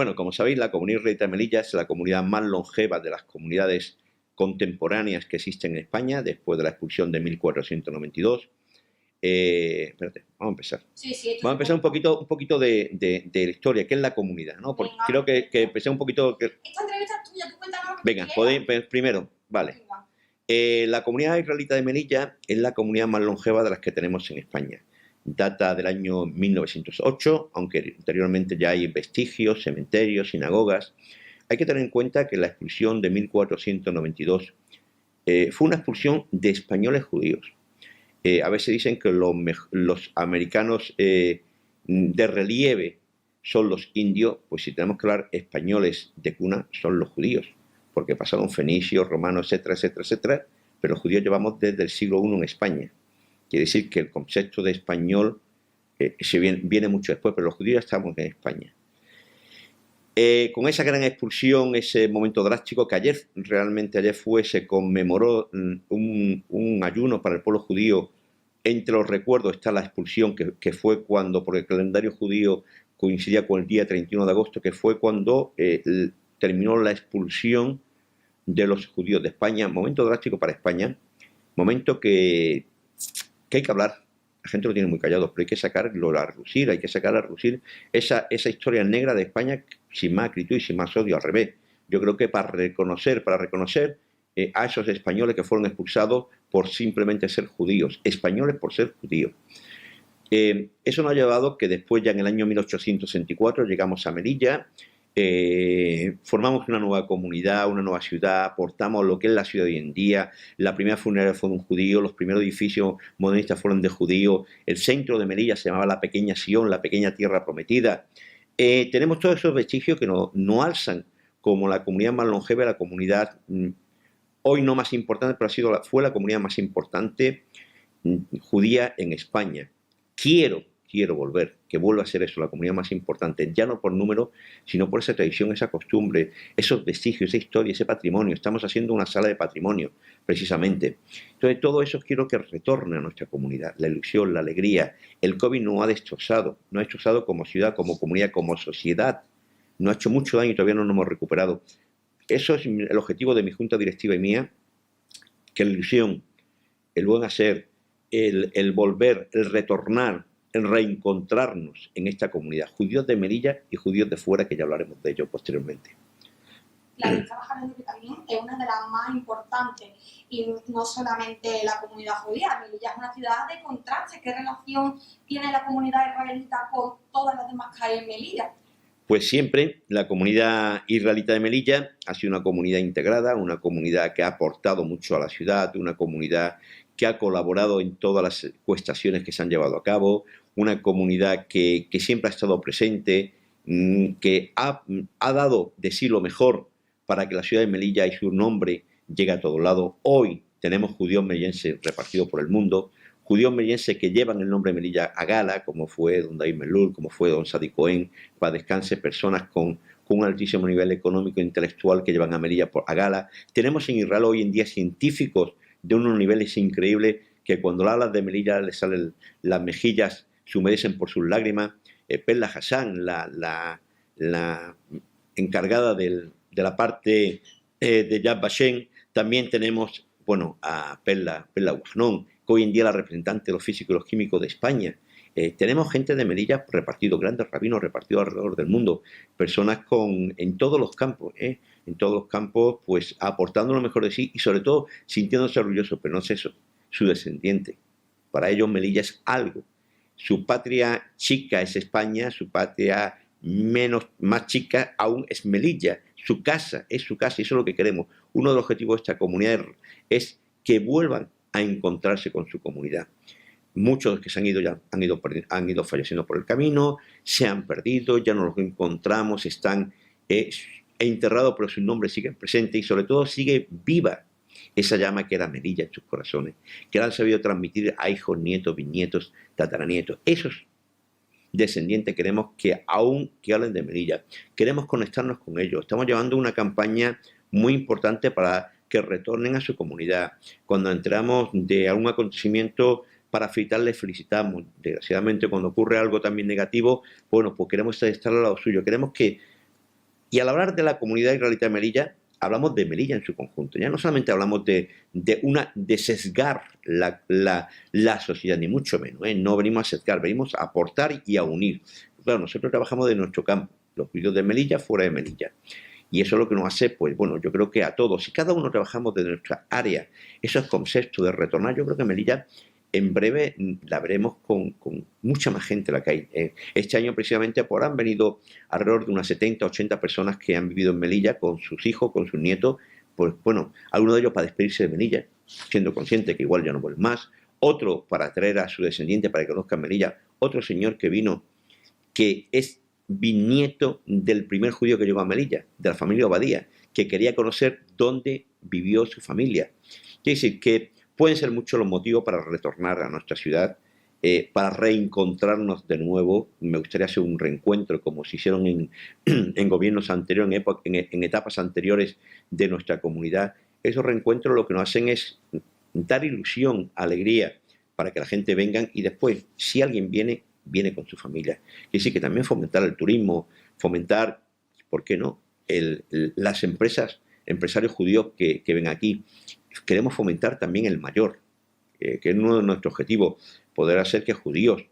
Bueno, como sabéis, la comunidad israelita de Melilla es la comunidad más longeva de las comunidades contemporáneas que existen en España, después de la expulsión de 1492. Espérate, vamos a empezar. Sí, sí, esto Vamos a se empezar un poquito de la historia, ¿qué es la comunidad? ¿No? Porque Venga. creo que empecé un poquito... Esta entrevista es tuya, tú cuéntanos lo que Venga, quieras. podéis, primero, vale. Venga. La comunidad israelita de Melilla es la comunidad más longeva de las que tenemos en España. Data del año 1908, aunque anteriormente ya hay vestigios, cementerios, sinagogas. Hay que tener en cuenta que la expulsión de 1492 fue una expulsión de españoles judíos. A veces dicen que los americanos de relieve son los indios, pues si tenemos que hablar españoles de cuna, son los judíos, porque pasaron fenicios, romanos, etcétera, etcétera, etcétera, pero los judíos llevamos desde el siglo I en España. Quiere decir que el concepto de español viene mucho después, pero los judíos ya estamos en España. Con esa gran expulsión, ese momento drástico que ayer se conmemoró un ayuno para el pueblo judío. Entre los recuerdos está la expulsión que fue cuando, por el calendario judío coincidía con el día 31 de agosto, que fue cuando terminó la expulsión de los judíos de España. Momento drástico para España, momento que hay que hablar. La gente lo tiene muy callado, pero hay que sacarlo a relucir, hay que sacar a relucir esa historia negra de España sin más acritud y sin más odio, al revés. Yo creo que para reconocer a esos españoles que fueron expulsados por simplemente ser judíos, españoles por ser judíos. Eso nos ha llevado que después, ya en el año 1864, llegamos a Melilla, formamos una nueva comunidad, una nueva ciudad, aportamos lo que es la ciudad de hoy en día. La primera funeraria fue de un judío, los primeros edificios modernistas fueron de judíos, el centro de Melilla se llamaba la Pequeña Sion, la Pequeña Tierra Prometida. Tenemos todos esos vestigios que nos alzan como la comunidad más longeva, la comunidad hoy no más importante, pero fue la comunidad más importante judía en España. Quiero volver, que vuelva a ser eso, la comunidad más importante, ya no por número, sino por esa tradición, esa costumbre, esos vestigios, esa historia, ese patrimonio. Estamos haciendo una sala de patrimonio, precisamente. Entonces, todo eso quiero que retorne a nuestra comunidad, la ilusión, la alegría. El COVID nos ha destrozado como ciudad, como comunidad, como sociedad. Nos ha hecho mucho daño y todavía no nos hemos recuperado. Eso es el objetivo de mi junta directiva y mía, que la ilusión, el buen hacer, el volver, el retornar, el reencontrarnos en esta comunidad, judíos de Melilla y judíos de fuera, que ya hablaremos de ello posteriormente. Claro, estamos hablando que también es una de las más importantes, y no solamente la comunidad judía. Melilla es una ciudad de contrastes. ¿Qué relación tiene la comunidad israelita con todas las demás que hay en Melilla? Pues siempre la comunidad israelita de Melilla ha sido una comunidad integrada, una comunidad que ha aportado mucho a la ciudad, una comunidad que ha colaborado en todas las cuestaciones que se han llevado a cabo, una comunidad que siempre ha estado presente, que ha dado de sí lo mejor para que la ciudad de Melilla y su nombre llegue a todos lados. Hoy tenemos judíos melillenses repartidos por el mundo, judíos melillenses que llevan el nombre de Melilla a gala, como fue don David Melul, como fue don Sadi Cohen, para descanse, personas con un altísimo nivel económico e intelectual que llevan a Melilla a gala. Tenemos en Israel hoy en día científicos de unos niveles increíbles que cuando hablas de Melilla les salen las mejillas, se humedecen por sus lágrimas. Perla Hassan, la encargada de la parte de Yad Vashem. También tenemos, bueno, a Perla Guagnón, que hoy en día es la representante de los físicos y los químicos de España. Tenemos gente de Melilla repartido, grandes rabinos repartidos alrededor del mundo, personas en todos los campos, pues aportando lo mejor de sí y sobre todo sintiéndose orgullosos, pero no es eso, su descendiente. Para ellos Melilla es algo. Su patria chica es España, su patria más chica aún es Melilla. Su casa es su casa y eso es lo que queremos. Uno de los objetivos de esta comunidad es que vuelvan a encontrarse con su comunidad. Muchos que se han ido falleciendo por el camino, se han perdido, ya no los encontramos, están enterrados, pero sus nombres siguen presentes y sobre todo sigue viva esa llama que era Melilla en sus corazones, que la han sabido transmitir a hijos, nietos, bisnietos, tataranietos. Esos descendientes queremos que hablen de Melilla, queremos conectarnos con ellos. Estamos llevando una campaña muy importante para que retornen a su comunidad. Cuando entramos de algún acontecimiento para felicitarles, felicitamos. Desgraciadamente, cuando ocurre algo también negativo, bueno, pues queremos estar al lado suyo. Queremos que Y al hablar de la comunidad israelita de Melilla, hablamos de Melilla en su conjunto. Ya no solamente hablamos de sesgar la sociedad, ni mucho menos. No venimos a sesgar, venimos a aportar y a unir. Claro, nosotros trabajamos de nuestro campo, los judíos de Melilla, fuera de Melilla. Y eso es lo que nos hace, pues bueno, yo creo que a todos, si cada uno trabajamos de nuestra área, esos conceptos de retornar, yo creo que Melilla en breve la veremos con mucha más gente la que hay. Este año precisamente pues, han venido alrededor de unas 70, 80 personas que han vivido en Melilla con sus hijos, con sus nietos, pues bueno, algunos de ellos para despedirse de Melilla, siendo consciente que igual ya no vuelven más, otro para traer a su descendiente para que conozcan Melilla, otro señor que vino, que es bisnieto del primer judío que llegó a Melilla, de la familia Obadía, que quería conocer dónde vivió su familia. Quiere decir que pueden ser muchos los motivos para retornar a nuestra ciudad, para reencontrarnos de nuevo. Me gustaría hacer un reencuentro como se hicieron en gobiernos anteriores, en etapas anteriores de nuestra comunidad. Esos reencuentros lo que nos hacen es dar ilusión, alegría, para que la gente venga y después, si alguien viene con su familia. Quiere decir que también fomentar el turismo, fomentar, ¿por qué no?, las empresarios judíos que ven aquí. Queremos fomentar también el mayor, que es uno de nuestros objetivos, poder hacer que judíos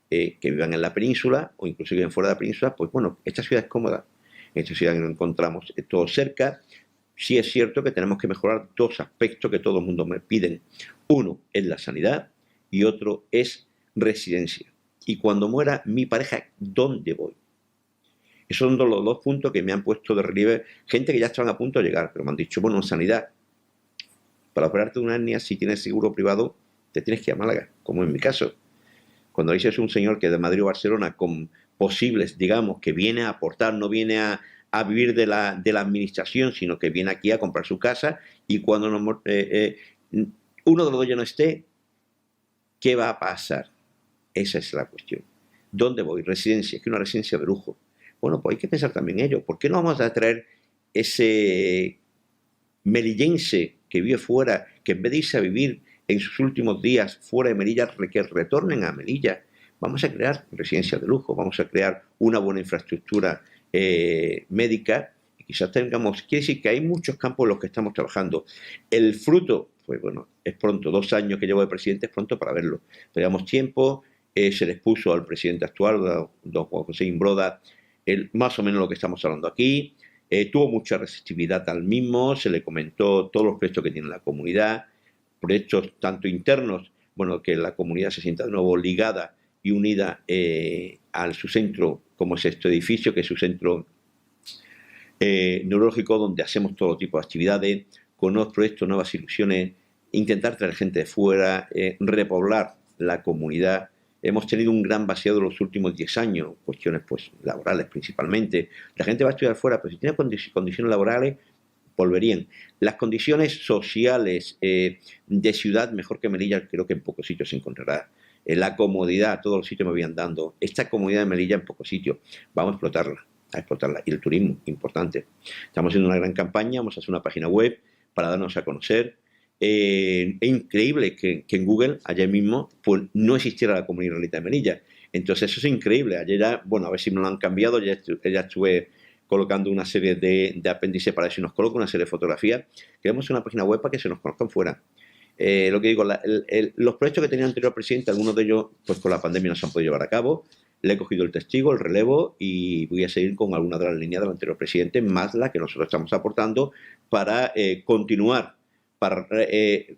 que vivan en la península o incluso que vivan fuera de la península, pues bueno, esta ciudad es cómoda, en esta ciudad nos encontramos todo cerca. Sí es cierto que tenemos que mejorar dos aspectos que todo el mundo me piden. Uno es la sanidad y otro es residencia. Y cuando muera mi pareja, ¿dónde voy? Esos son los dos puntos que me han puesto de relieve gente que ya estaban a punto de llegar, pero me han dicho, bueno, en sanidad, para operarte de una hernia, si tienes seguro privado, te tienes que ir a Málaga, como en mi caso. Cuando dices un señor que de Madrid o Barcelona con posibles, digamos, que viene a aportar, no viene a vivir de la administración, sino que viene aquí a comprar su casa y cuando uno de los dos ya no esté, ¿qué va a pasar? Esa es la cuestión. ¿Dónde voy? Residencia, es que una residencia de lujo. Bueno, pues hay que pensar también en ello. ¿Por qué no vamos a traer ese melillense que vive fuera, que en vez de irse a vivir en sus últimos días fuera de Melilla, que retornen a Melilla? Vamos a crear residencias de lujo, vamos a crear una buena infraestructura médica y quizás tengamos, quiere decir que hay muchos campos en los que estamos trabajando. El fruto, pues bueno, es pronto, 2 años que llevo de presidente, es pronto para verlo. Tenemos tiempo, se les puso al presidente actual, don Juan José Imbroda, más o menos lo que estamos hablando aquí. Tuvo mucha receptividad al mismo, se le comentó todos los proyectos que tiene la comunidad, proyectos tanto internos, bueno, que la comunidad se sienta de nuevo ligada y unida a su centro, como es este edificio, que es su centro neurológico, donde hacemos todo tipo de actividades, con nuevos proyectos, nuevas ilusiones, intentar traer gente de fuera, repoblar la comunidad. Hemos tenido un gran vaciado en los últimos 10 años, cuestiones pues laborales principalmente. La gente va a estudiar fuera, pero si tiene condiciones laborales, volverían. Las condiciones sociales de ciudad, mejor que Melilla, creo que en pocos sitios se encontrará. La comodidad, todos los sitios me habían dando. Esta comodidad de Melilla en pocos sitios, vamos a explotarla. Y el turismo, importante. Estamos haciendo una gran campaña, vamos a hacer una página web para darnos a conocer. Es increíble que en Google, ayer mismo, pues no existiera la comunidad israelita de Melilla. Entonces eso es increíble. Ayer ya, bueno, a ver si me lo han cambiado, ya estuve colocando una serie de apéndices para ver si nos coloca una serie de fotografías. Queremos una página web para que se nos conozcan fuera. Lo que digo, los proyectos que tenía el anterior presidente, algunos de ellos, pues con la pandemia no se han podido llevar a cabo. Le he cogido el testigo, el relevo y voy a seguir con alguna de las líneas del anterior presidente, más la que nosotros estamos aportando para continuar, para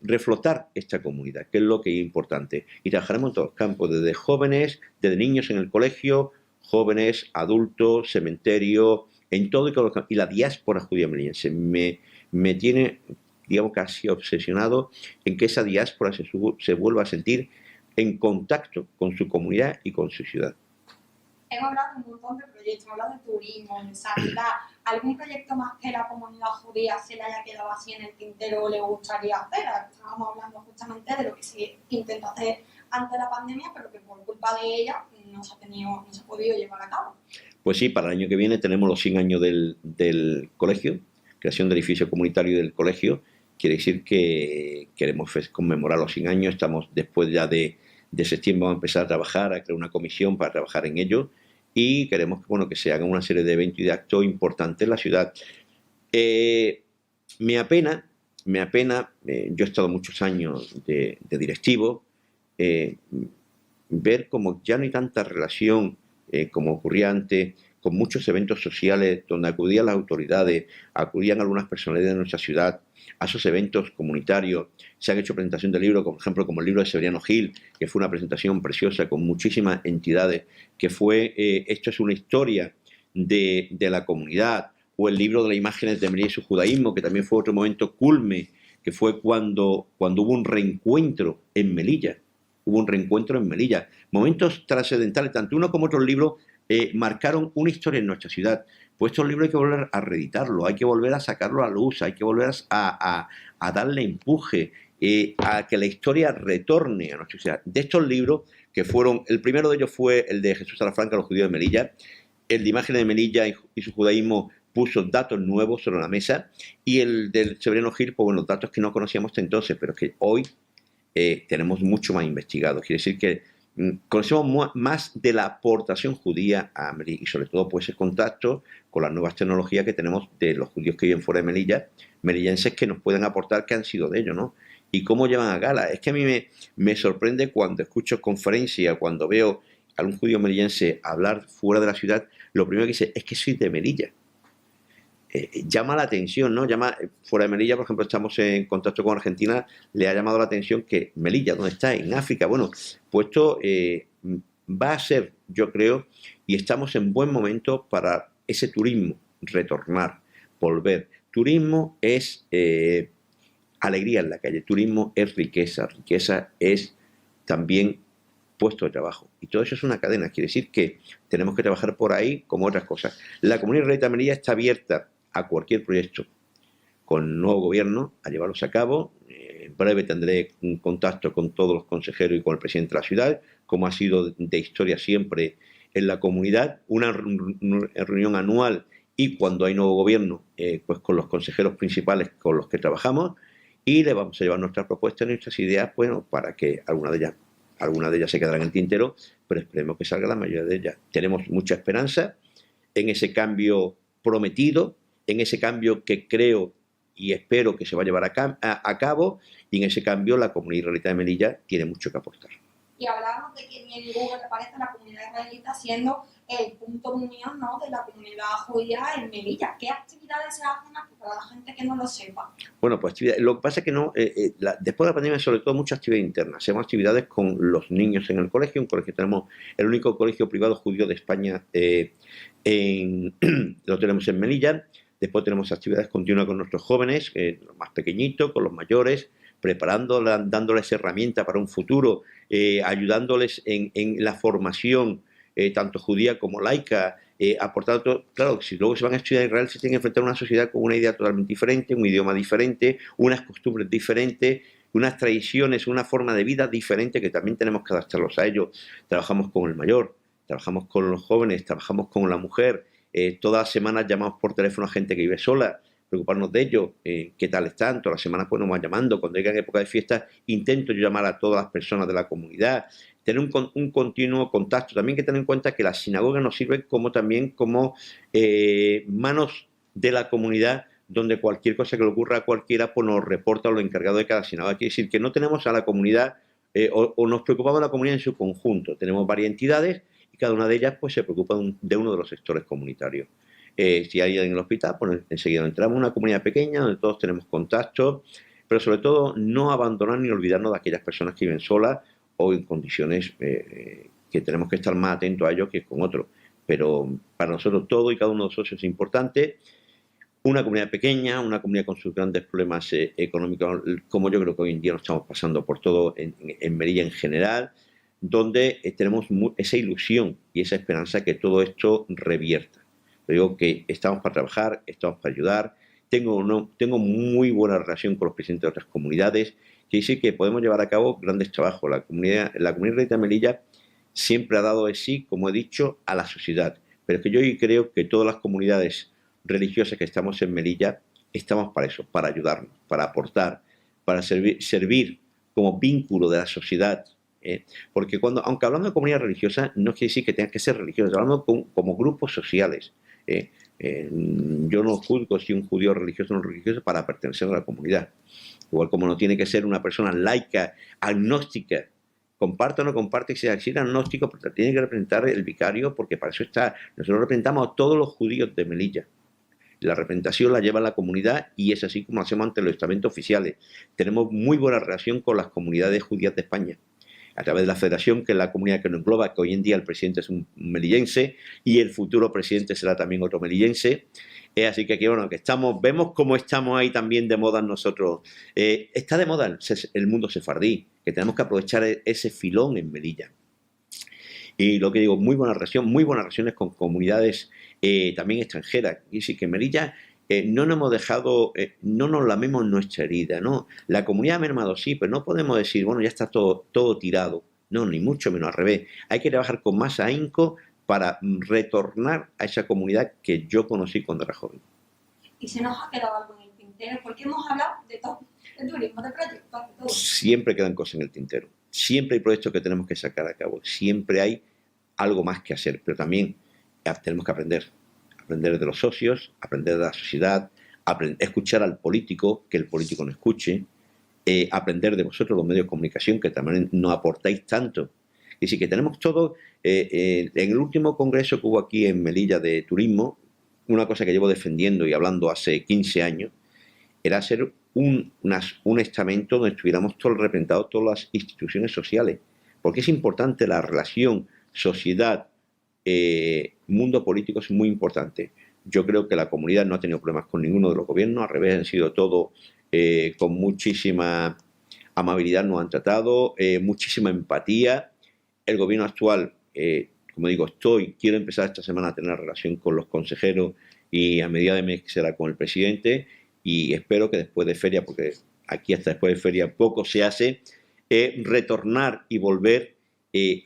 reflotar esta comunidad, que es lo que es importante. Y trabajaremos en todos los campos, desde jóvenes, desde niños en el colegio, jóvenes, adultos, cementerio, en todo y todo. Y la diáspora judía melillense me tiene, digamos, casi obsesionado en que esa diáspora se vuelva a sentir en contacto con su comunidad y con su ciudad. Hemos hablado de un montón de proyectos, hemos hablado de turismo, de sanidad. ¿Algún proyecto más que la comunidad judía se le haya quedado así en el tintero o le gustaría hacer? Estábamos hablando justamente de lo que se intentó hacer antes de la pandemia, pero que por culpa de ella no se ha podido llevar a cabo. Pues sí, para el año que viene tenemos los 100 años del colegio, creación del edificio comunitario del colegio. Quiere decir que queremos conmemorar los 100 años, estamos después ya de septiembre, vamos a empezar a trabajar, a crear una comisión para trabajar en ello. y queremos que, bueno, que se hagan una serie de eventos y de actos importantes en la ciudad. Me apena, yo he estado muchos años de directivo, ver como ya no hay tanta relación como ocurría antes, con muchos eventos sociales donde acudían las autoridades, acudían algunas personalidades de nuestra ciudad a esos eventos comunitarios. Se han hecho presentaciones de libros, por ejemplo, como el libro de Severiano Gil, que fue una presentación preciosa con muchísimas entidades, que fue esto es una historia de la comunidad, o el libro de las imágenes de Melilla y su judaísmo, que también fue otro momento culme, que fue cuando hubo un reencuentro en Melilla. Hubo un reencuentro en Melilla. Momentos trascendentales, tanto uno como otro libro marcaron una historia en nuestra ciudad. Pues estos libros hay que volver a reeditarlos, hay que volver a sacarlo a luz, hay que volver a darle empuje, a que la historia retorne a nuestra ciudad. De estos libros, que fueron, el primero de ellos fue el de Jesús Salafranca, Los judíos de Melilla, el de Imágenes de Melilla y su judaísmo puso datos nuevos sobre la mesa, y el del Severiano Gil, pues bueno, datos que no conocíamos hasta entonces, pero que hoy tenemos mucho más investigados. Quiere decir que conocemos más de la aportación judía a Melilla, y sobre todo pues ese contacto con las nuevas tecnologías que tenemos de los judíos que viven fuera de Melilla, melillenses que nos pueden aportar, que han sido de ellos, ¿no? Y cómo llevan a gala. Es que a mí me sorprende cuando escucho conferencias, cuando veo a un judío melillense hablar fuera de la ciudad, lo primero que dice es que soy de Melilla. Llama la atención, ¿no? Fuera de Melilla, por ejemplo, estamos en contacto con Argentina, le ha llamado la atención que Melilla, ¿dónde está? En África. Bueno, pues esto va a ser, yo creo, y estamos en buen momento para ese turismo retornar, volver. Turismo es alegría en la calle, turismo es riqueza, riqueza es también puesto de trabajo. Y todo eso es una cadena, quiere decir que tenemos que trabajar por ahí como otras cosas. La Comunidad Israelita de Melilla está abierta a cualquier proyecto con el nuevo gobierno, a llevarlos a cabo. En breve tendré un contacto con todos los consejeros y con el presidente de la ciudad, como ha sido de historia siempre en la comunidad, una reunión anual, y cuando hay nuevo gobierno, pues con los consejeros principales con los que trabajamos, y le vamos a llevar nuestras propuestas, nuestras ideas, bueno, para que algunas de ellas se quedarán en el tintero, pero esperemos que salga la mayoría de ellas. Tenemos mucha esperanza en ese cambio prometido, en ese cambio que creo y espero que se va a llevar a cabo, y en ese cambio la comunidad israelita de Melilla tiene mucho que aportar. Y hablábamos de que en Google aparece la comunidad israelita siendo el punto de unión, ¿no?, de la comunidad judía en Melilla. ¿Qué actividades se hacen aquí para la gente que no lo sepa? Bueno, pues lo que pasa es que no, después de la pandemia, sobre todo muchas actividades internas. Hacemos actividades con los niños en el colegio, un colegio, tenemos el único colegio privado judío de España, lo tenemos en Melilla. Después tenemos actividades continuas con nuestros jóvenes, los más pequeñitos, con los mayores, preparándoles, dándoles herramientas para un futuro, ayudándoles en la formación, tanto judía como laica, aportando, claro, si luego se van a estudiar en Israel, se tienen que enfrentar a una sociedad con una idea totalmente diferente, un idioma diferente, unas costumbres diferentes, unas tradiciones, una forma de vida diferente, que también tenemos que adaptarlos a ellos. Trabajamos con el mayor, trabajamos con los jóvenes, trabajamos con la mujer. Todas las semanas llamamos por teléfono a gente que vive sola, preocuparnos de ellos, qué tal están. Todas las semanas pues nos van llamando. Cuando llegan época de fiesta, intento yo llamar a todas las personas de la comunidad, tener un continuo contacto. También hay que tener en cuenta que las sinagogas nos sirven también como manos de la comunidad, donde cualquier cosa que le ocurra a cualquiera, pues nos reporta a los encargados de cada sinagoga. Quiere decir que no tenemos a la comunidad, o nos preocupamos de la comunidad en su conjunto. Tenemos varias entidades, y cada una de ellas pues se preocupa de uno de los sectores comunitarios. Si hay alguien en el hospital, pues enseguida entramos en una comunidad pequeña donde todos tenemos contacto, pero sobre todo no abandonar ni olvidarnos de aquellas personas que viven solas o en condiciones que tenemos que estar más atentos a ellos que con otros. Pero para nosotros todo y cada uno de los socios es importante. Una comunidad pequeña, una comunidad con sus grandes problemas económicos, como yo creo que hoy en día nos estamos pasando por todo en Melilla en general, donde tenemos esa ilusión y esa esperanza que todo esto revierta. Digo que estamos para trabajar, estamos para ayudar. Tengo muy buena relación con los presidentes de otras comunidades, que dice que podemos llevar a cabo grandes trabajos. La comunidad israelita de Melilla siempre ha dado de sí, como he dicho, a la sociedad. Pero es que yo creo que todas las comunidades religiosas que estamos en Melilla estamos para eso, para ayudarnos, para aportar, para servir como vínculo de la sociedad Porque aunque hablamos de comunidad religiosa, no quiere decir que tengas que ser religioso, hablamos como grupos sociales. Yo no juzgo si un judío es religioso o no religioso para pertenecer a la comunidad. Igual como no tiene que ser una persona laica, agnóstica, comparte o no comparte, si es agnóstico, pero tiene que representar el vicario, porque para eso está. Nosotros representamos a todos los judíos de Melilla. La representación la lleva la comunidad y es así como lo hacemos ante los estamentos oficiales. Tenemos muy buena relación con las comunidades judías de España, a través de la federación, que es la comunidad que nos engloba, que hoy en día el presidente es un melillense y el futuro presidente será también otro melillense. Así que aquí, bueno, que vemos cómo estamos ahí también de moda nosotros. Está de moda el mundo sefardí, que tenemos que aprovechar ese filón en Melilla. Y lo que digo, muy buenas relaciones con comunidades también extranjeras. Y sí que en Melilla no nos hemos dejado, no nos lamemos nuestra herida, ¿no? La comunidad ha mermado, sí, pero no podemos decir, bueno, ya está todo tirado. No, ni mucho menos, al revés. Hay que trabajar con más ahínco para retornar a esa comunidad que yo conocí cuando era joven. ¿Y se nos ha quedado algo en el tintero? Porque hemos hablado de todo, de turismo, de proyectos, de todo. Siempre quedan cosas en el tintero. Siempre hay proyectos que tenemos que sacar a cabo. Siempre hay algo más que hacer, pero también tenemos que aprender de los socios, aprender de la sociedad, escuchar al político, que el político no escuche, aprender de vosotros los medios de comunicación, que también nos aportáis tanto. Y sí que tenemos todo. En el último congreso que hubo aquí en Melilla de turismo, una cosa que llevo defendiendo y hablando hace 15 años, era hacer un estamento donde estuviéramos todos representados, todas las instituciones sociales, porque es importante la relación sociedad, mundo político, es muy importante. Yo creo que la comunidad no ha tenido problemas con ninguno de los gobiernos, al revés, han sido todos con muchísima amabilidad, nos han tratado, muchísima empatía. El gobierno actual, como digo, quiero empezar esta semana a tener relación con los consejeros y a medida de mes será con el presidente, y espero que después de feria, porque aquí hasta después de feria poco se hace, retornar y volver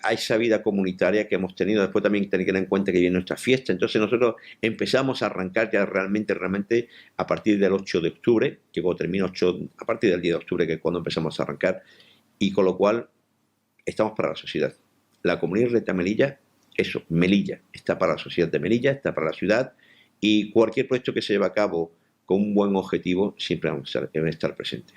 a esa vida comunitaria que hemos tenido. Después también hay que tener en cuenta que viene nuestra fiesta. Entonces nosotros empezamos a arrancar ya realmente a partir del 8 de octubre, que cuando termina a partir del 10 de octubre, que es cuando empezamos a arrancar, y con lo cual estamos para la sociedad. La comunidad de Melilla, eso, Melilla, está para la sociedad de Melilla, está para la ciudad, y cualquier proyecto que se lleve a cabo con un buen objetivo siempre vamos a estar presentes.